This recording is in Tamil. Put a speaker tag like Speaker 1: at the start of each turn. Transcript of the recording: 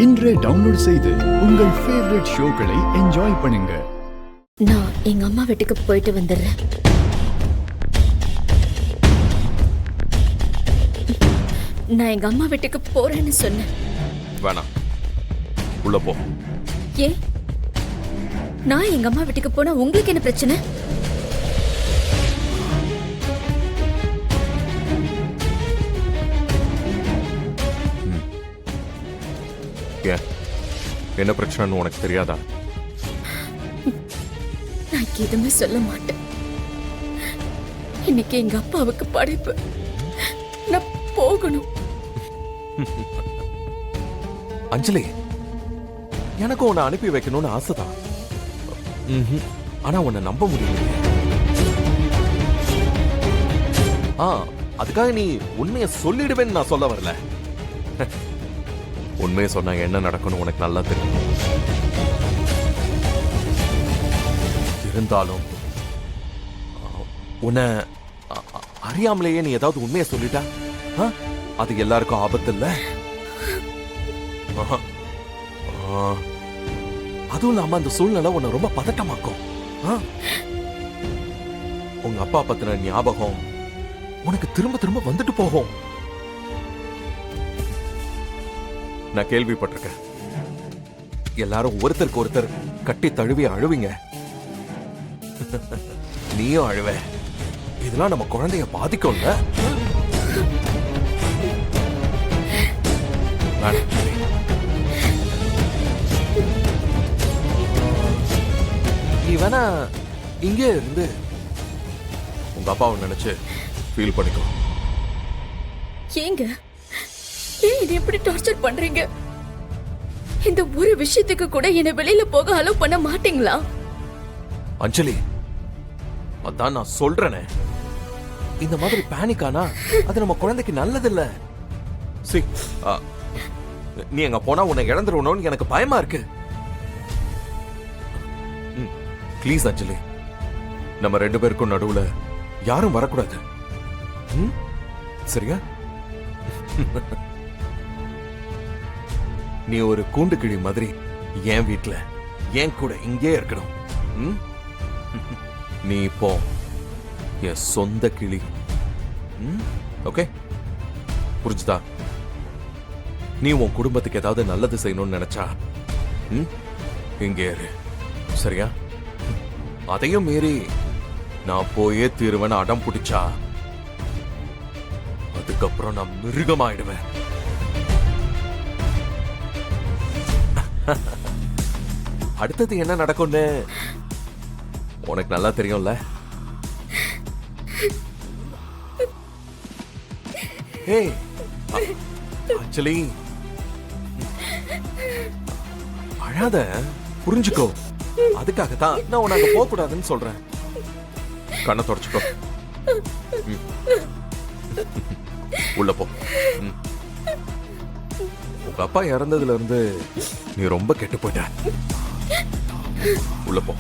Speaker 1: இன்றே டவுன்லோட் செய்து உங்கள் ஃபேவரட் ஷோக்களை என்ஜாய் பண்ணுங்க.
Speaker 2: நான் எங்க அம்மா வீட்டுக்கு போயிட்டு வந்துடுறேன். நான் எங்க அம்மா வீட்டுக்கு போறேன்னு சொன்னேன்.
Speaker 3: வேணாம், உள்ள போ.
Speaker 2: ஏன்? நான் எங்க அம்மா வீட்டுக்கு போனா உங்களுக்கு என்ன பிரச்சனை?
Speaker 3: ஏன், என்ன பிரச்சனைன்னு உனக்கு தெரியாதா?
Speaker 2: நான் எதுவுமே சொல்ல மாட்டேன். இன்னைக்கு எங்க அப்பாவுக்கு படைப்பு. நான் போகணும்.
Speaker 3: அஞ்சலி, எனக்கு உன்னை அனுப்பி வைக்கணும்னு ஆசைதான். ஆனா உன்னை நம்ப முடியல. அதுக்காக நீ உண்மையை சொல்லிடுவேன்னு நான் சொல்ல வரல. உண்மையை சொன்னா என்ன நடக்கும்னு உனக்கு நல்லா தெரியும். இருந்தாலும் உன்னை அறியாமலேயே நீ ஏதாவது உண்மையை சொல்லிட்டா அது எல்லாருக்கும் ஆபத்து இல்ல? அதுவும் இல்லாம அந்த சூழ்நிலை உன்னை ரொம்ப பதட்டமாக்கும். உங்க அப்பா பத்தின ஞாபகம் உனக்கு திரும்ப திரும்ப வந்துட்டு போகும். நான் கேள்விப்பட்டிருக்கேன், எல்லாரும் ஒருத்தருக்கு ஒருத்தர் கட்டி தழுவி அழுவீங்க. நீயும் அழுவ. இதெல்லாம் நம்ம குழந்தைய பாதிக்கும்ல. நீ வேணா இங்கே இருந்து உங்க அப்பாவை நினைச்சு ஃபீல் பண்ணிக்கோ.
Speaker 2: ஏங்க, ஏன் இதை எப்படி டார்ச்சர் பண்றீங்க? இந்த ஒரு விஷயத்துக்கு கூட என்ன வெளியில போக அலோவ் பண்ண மாட்டீங்களா?
Speaker 3: அஞ்சலி, அதான் நான் சொல்றேனே, இந்த மாதிரி பேனிக் ஆனா அது நம்ம குழந்தைக்கு நல்லது இல்ல. நீ அங்க போனா உன்னை இழந்துருவணும்னு எனக்கு பயமா இருக்கு. ப்ளீஸ் அஞ்சலி, நம்ம ரெண்டு பேருக்கும் நடுவுல யாரும் வரக்கூடாது. சரியா? நீ ஒரு கூண்டு கிளி மாதிரி என் வீட்டுல என் கூட இங்கே இருக்கணும். நீ இப்போ என் சொந்த கிளி. ஓகே, புரிஞ்சுதா? நீ உன் குடும்பத்துக்கு ஏதாவது நல்லது செய்யணும்னு நினைச்சா இங்கே இரு, சரியா? அதையும் மீறி நான் போயே தீருவேன்னு அடம் பிடிச்சா அதுக்கப்புறம் நான் மிருகமாயிடுவேன். அடுத்தது என்ன நடக்கும்னு உனக்கு நல்லா தெரியும்ல. ஏய் அஞ்சலி, அழாத, புரிஞ்சுக்கோ. அதுக்காகத்தான் நான் உன்னை அங்க போக கூடாதுன்னு சொல்றேன். கண்ணை தொடச்சுக்கோ. உள்ள போ. உங்க அப்பா இறந்ததுல இருந்து நீ ரொம்ப கெட்டு போயிட்ட. உள்ள போ.